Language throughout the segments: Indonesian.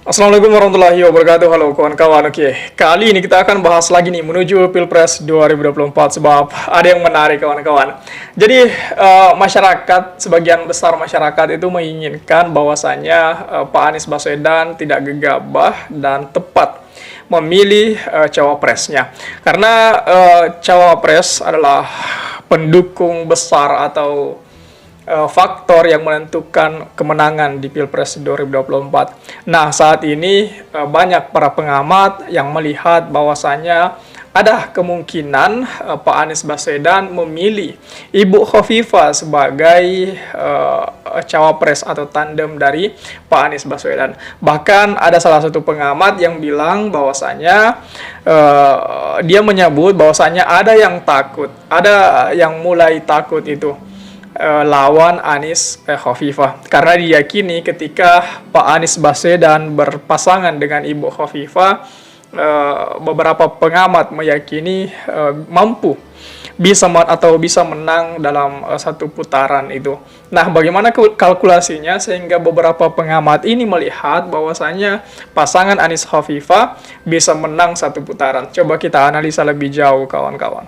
Assalamualaikum warahmatullahi wabarakatuh. Halo kawan-kawan. Oke, kali ini kita akan bahas lagi nih menuju Pilpres 2024 sebab ada yang menarik kawan-kawan. Jadi masyarakat, sebagian besar masyarakat itu menginginkan bahwasannya Pak Anies Baswedan tidak gegabah dan tepat memilih cawapresnya. Karena cawapres adalah pendukung besar atau faktor yang menentukan kemenangan di Pilpres 2024. Nah, saat ini banyak para pengamat yang melihat bahwasannya ada kemungkinan Pak Anies Baswedan memilih Ibu Khofifah sebagai cawapres atau tandem dari Pak Anies Baswedan. Bahkan ada salah satu pengamat yang bilang bahwasannya dia menyebut bahwasannya ada yang takut, ada yang mulai takut itu lawan Anies Khofifah, karena diyakini ketika Pak Anies Baswedan berpasangan dengan Ibu Khofifah, beberapa pengamat meyakini mampu bisa menang dalam satu putaran itu. Nah, bagaimana kalkulasinya sehingga beberapa pengamat ini melihat bahwasanya pasangan Anies Khofifah bisa menang satu putaran. Coba kita analisa lebih jauh kawan-kawan.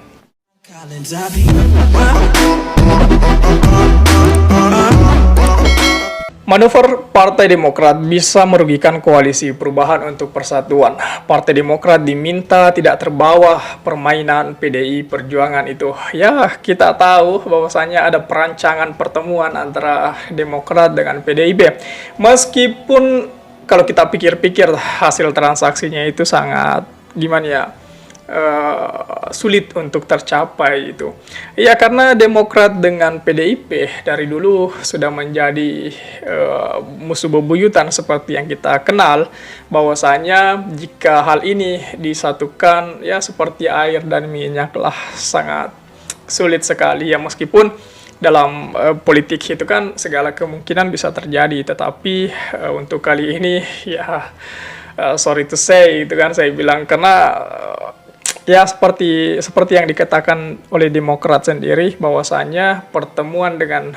Manuver Partai Demokrat bisa merugikan koalisi perubahan untuk persatuan. Partai Demokrat diminta tidak terbawa permainan PDI Perjuangan itu. Ya, kita tahu bahwasanya ada perancangan pertemuan antara Demokrat dengan PDIP. Meskipun kalau kita pikir-pikir hasil transaksinya itu sangat gimana ya? Sulit untuk tercapai itu. Ya, karena Demokrat dengan PDIP dari dulu sudah menjadi musuh bebuyutan seperti yang kita kenal, bahwasanya jika hal ini disatukan ya seperti air dan minyak lah, sangat sulit sekali ya. Meskipun dalam politik itu kan segala kemungkinan bisa terjadi, tetapi untuk kali ini ya sorry to say itu kan saya bilang, karena ya seperti yang dikatakan oleh Demokrat sendiri bahwasanya pertemuan dengan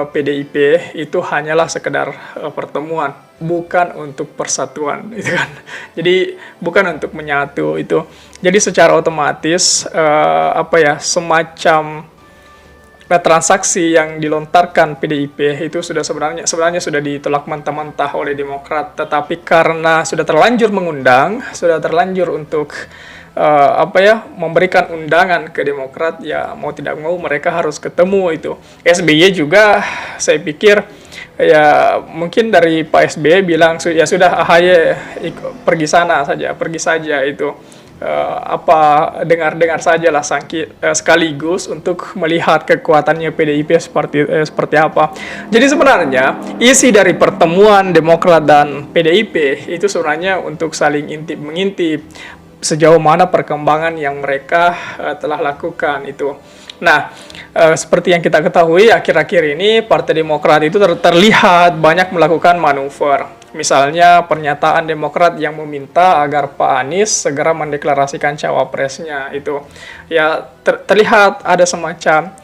PDIP itu hanyalah sekedar pertemuan, bukan untuk persatuan itu kan. Jadi bukan untuk menyatu itu. Jadi secara otomatis semacam transaksi yang dilontarkan PDIP itu sebenarnya sudah ditolak mentah-mentah oleh Demokrat, tetapi karena sudah terlanjur mengundang, sudah terlanjur untuk memberikan undangan ke Demokrat, ya mau tidak mau mereka harus ketemu itu. SBY juga saya pikir ya mungkin dari Pak SBY bilang ya sudah AHY pergi saja itu. Dengar sajalah sekaligus untuk melihat kekuatannya PDIP seperti apa. Jadi sebenarnya isi dari pertemuan Demokrat dan PDIP itu sebenarnya untuk saling mengintip sejauh mana perkembangan yang mereka telah lakukan itu. Nah, seperti yang kita ketahui akhir-akhir ini Partai Demokrat itu terlihat banyak melakukan manuver. Misalnya pernyataan Demokrat yang meminta agar Pak Anies segera mendeklarasikan cawapresnya itu. Ya terlihat ada semacam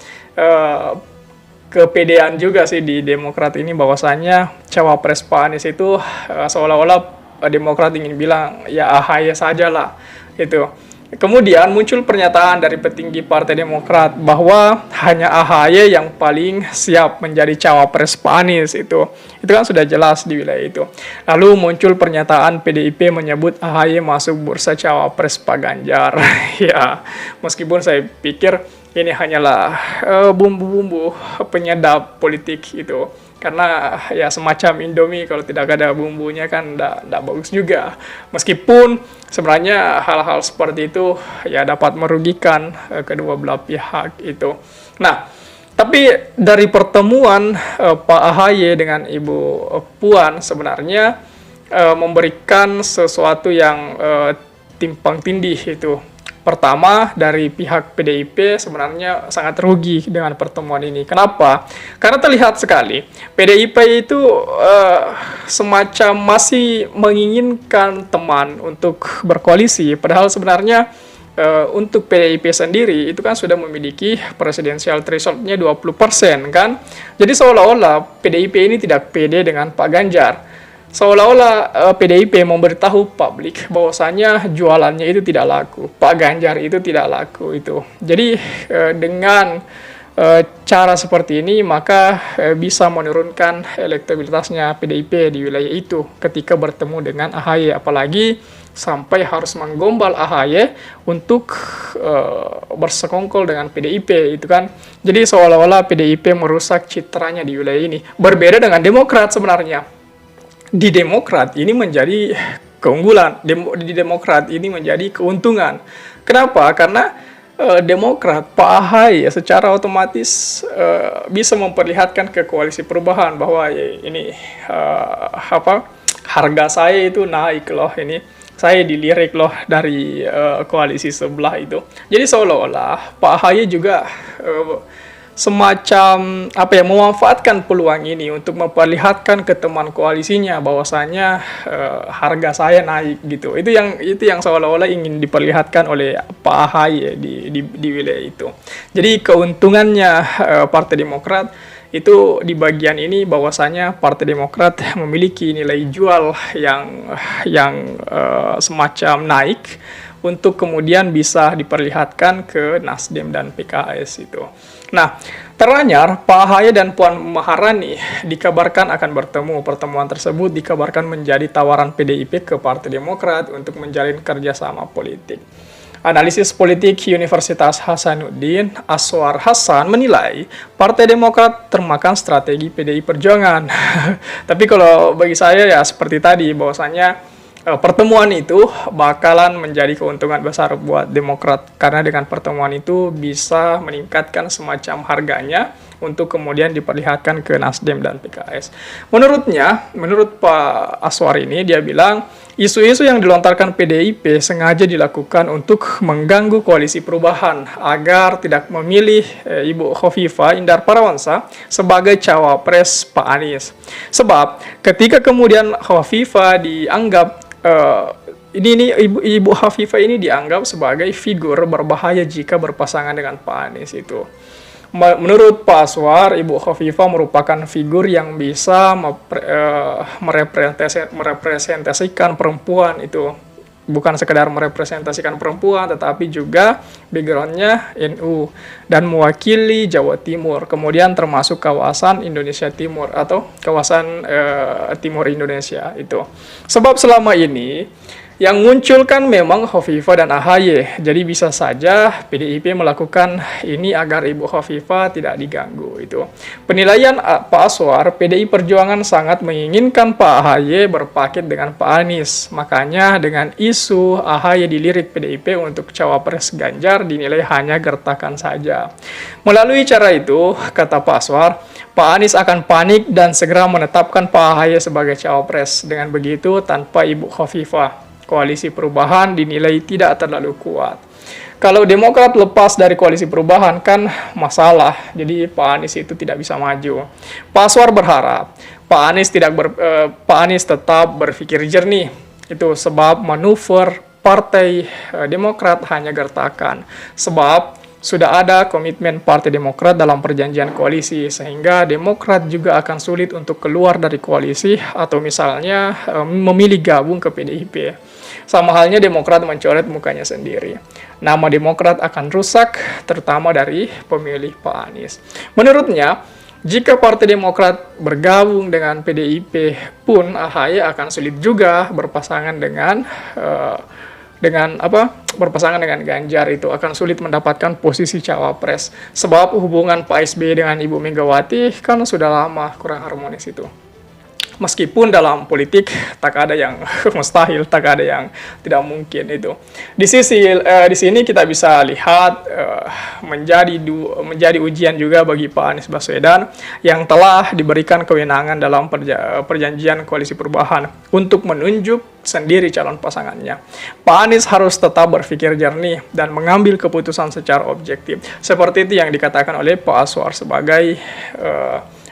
kepedean juga sih di Demokrat ini bahwasanya cawapres Pak Anies itu seolah-olah Demokrat ingin bilang ya AHY sajalah itu. Kemudian muncul pernyataan dari petinggi Partai Demokrat bahwa hanya AHY yang paling siap menjadi cawapres Pak Anies itu. Itu kan sudah jelas di wilayah itu. Lalu muncul pernyataan PDIP menyebut AHY masuk bursa cawapres Pak Ganjar. Ya, meskipun saya pikir ini hanyalah bumbu-bumbu penyedap politik itu. Karena ya semacam Indomie kalau tidak ada bumbunya kan tidak bagus juga. Meskipun sebenarnya hal-hal seperti itu ya dapat merugikan kedua belah pihak itu. Nah, tapi dari pertemuan Pak AHY dengan Ibu Puan sebenarnya memberikan sesuatu yang timpang tindih itu. Pertama, dari pihak PDIP sebenarnya sangat rugi dengan pertemuan ini. Kenapa? Karena terlihat sekali PDIP itu semacam masih menginginkan teman untuk berkoalisi. Padahal sebenarnya untuk PDIP sendiri itu kan sudah memiliki presidensial threshold-nya 20% kan. Jadi seolah-olah PDIP ini tidak pede dengan Pak Ganjar. seolah-olah PDIP memberitahu publik bahwasanya jualannya itu tidak laku, Pak Ganjar itu tidak laku itu. Jadi dengan cara seperti ini maka bisa menurunkan elektabilitasnya PDIP di wilayah itu ketika bertemu dengan AHY, apalagi sampai harus menggombal AHY untuk bersekongkol dengan PDIP itu kan. Jadi seolah-olah PDIP merusak citranya di wilayah ini. Berbeda dengan Demokrat sebenarnya. Di Demokrat ini menjadi keunggulan, di Demokrat ini menjadi keuntungan. Kenapa? Karena Demokrat, Pak AHY secara otomatis bisa memperlihatkan ke koalisi perubahan bahwa ini harga saya itu naik loh, ini saya dilirik loh dari koalisi sebelah itu. Jadi seolah-olah Pak AHY juga semacam memanfaatkan peluang ini untuk memperlihatkan ke teman koalisinya bahwasanya harga saya naik gitu. Itu yang seolah-olah ingin diperlihatkan oleh Pak AHY di wilayah itu. Jadi keuntungannya Partai Demokrat itu di bagian ini bahwasanya Partai Demokrat memiliki nilai jual yang semacam naik untuk kemudian bisa diperlihatkan ke Nasdem dan PKS itu. Nah, teranyar Pak AHY dan Puan Maharani dikabarkan akan bertemu. Pertemuan tersebut dikabarkan menjadi tawaran PDIP ke Partai Demokrat untuk menjalin kerjasama politik. Analisis politik Universitas Hasanuddin, Aswar Hasan menilai Partai Demokrat termakan strategi PDI Perjuangan. Tapi kalau bagi saya ya seperti tadi bahwasanya pertemuan itu bakalan menjadi keuntungan besar buat Demokrat karena dengan pertemuan itu bisa meningkatkan semacam harganya untuk kemudian diperlihatkan ke Nasdem dan PKS. Menurut Pak Aswar ini dia bilang isu-isu yang dilontarkan PDIP sengaja dilakukan untuk mengganggu koalisi perubahan agar tidak memilih Ibu Khofifah Indar Parawansa sebagai cawapres Pak Anies. Sebab ketika kemudian Khofifah dianggap ini Ibu Khofifah ini dianggap sebagai figur berbahaya jika berpasangan dengan Pak Anies itu. Menurut Pak Aswar, Ibu Khofifah merupakan figur yang bisa merepresentasikan perempuan itu. Bukan sekedar merepresentasikan perempuan, tetapi juga background-nya NU dan mewakili Jawa Timur. Kemudian termasuk kawasan Indonesia Timur atau kawasan Timur Indonesia itu. Sebab selama ini yang muncul kan memang Khofifah dan AHY. Jadi bisa saja PDIP melakukan ini agar Ibu Khofifah tidak diganggu itu. Penilaian Pak Aswar, PDI Perjuangan sangat menginginkan Pak AHY berpaket dengan Pak Anies. Makanya dengan isu AHY dilirik PDIP untuk cawapres Ganjar dinilai hanya gertakan saja. Melalui cara itu, kata Pak Aswar, Pak Anies akan panik dan segera menetapkan Pak AHY sebagai cawapres. Dengan begitu, tanpa Ibu Khofifah, koalisi perubahan dinilai tidak terlalu kuat. Kalau Demokrat lepas dari koalisi perubahan kan masalah, jadi Pak Anies itu tidak bisa maju. Pak Aswar berharap Pak Anies tetap berpikir jernih. Itu sebab manuver Partai Demokrat hanya gertakan. Sebab sudah ada komitmen Partai Demokrat dalam perjanjian koalisi, sehingga Demokrat juga akan sulit untuk keluar dari koalisi atau misalnya memilih gabung ke PDIP. Sama halnya Demokrat mencoret mukanya sendiri. Nama Demokrat akan rusak, terutama dari pemilih Pak Anies. Menurutnya, jika Partai Demokrat bergabung dengan PDIP pun, AHY akan sulit juga berpasangan dengan Ganjar, itu akan sulit mendapatkan posisi cawapres. Sebab hubungan Pak SBY dengan Ibu Megawati kan sudah lama kurang harmonis itu. Meskipun dalam politik tak ada yang mustahil, tak ada yang tidak mungkin itu. Di sini kita bisa lihat menjadi ujian juga bagi Pak Anies Baswedan yang telah diberikan kewenangan dalam perjanjian koalisi perubahan untuk menunjuk sendiri calon pasangannya. Pak Anies harus tetap berpikir jernih dan mengambil keputusan secara objektif. Seperti itu yang dikatakan oleh Pak Aswar sebagai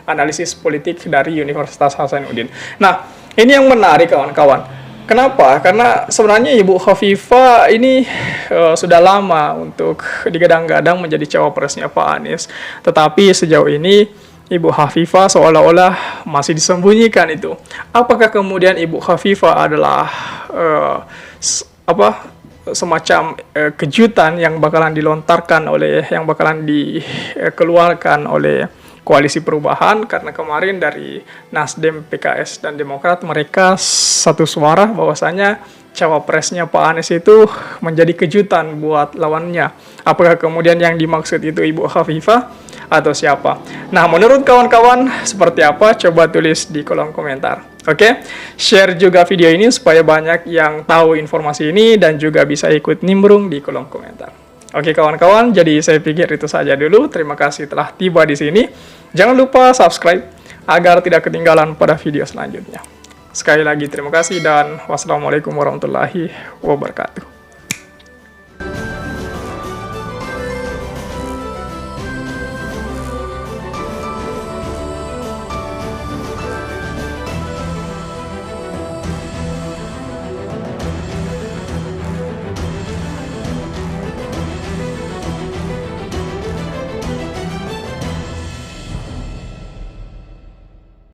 analisis politik dari Universitas Hasanuddin. Nah, ini yang menarik kawan-kawan. Kenapa? Karena sebenarnya Ibu Khofifah ini sudah lama untuk digadang-gadang menjadi cawapresnya Pak Anies. Tetapi sejauh ini Ibu Khafifah seolah-olah masih disembunyikan itu. Apakah kemudian Ibu Khafifah adalah semacam kejutan yang bakalan dilontarkan oleh, yang bakalan dikeluarkan oleh Koalisi Perubahan, karena kemarin dari Nasdem, PKS, dan Demokrat mereka satu suara bahwasanya cawapresnya Pak Anies itu menjadi kejutan buat lawannya. Apakah kemudian yang dimaksud itu Ibu Khafifah atau siapa? Nah, menurut kawan-kawan seperti apa? Coba tulis di kolom komentar. Oke, share juga video ini supaya banyak yang tahu informasi ini dan juga bisa ikut nimbrung di kolom komentar. Oke kawan-kawan, jadi saya pikir itu saja dulu. Terima kasih telah tiba di sini. Jangan lupa subscribe agar tidak ketinggalan pada video selanjutnya. Sekali lagi terima kasih dan wassalamualaikum warahmatullahi wabarakatuh.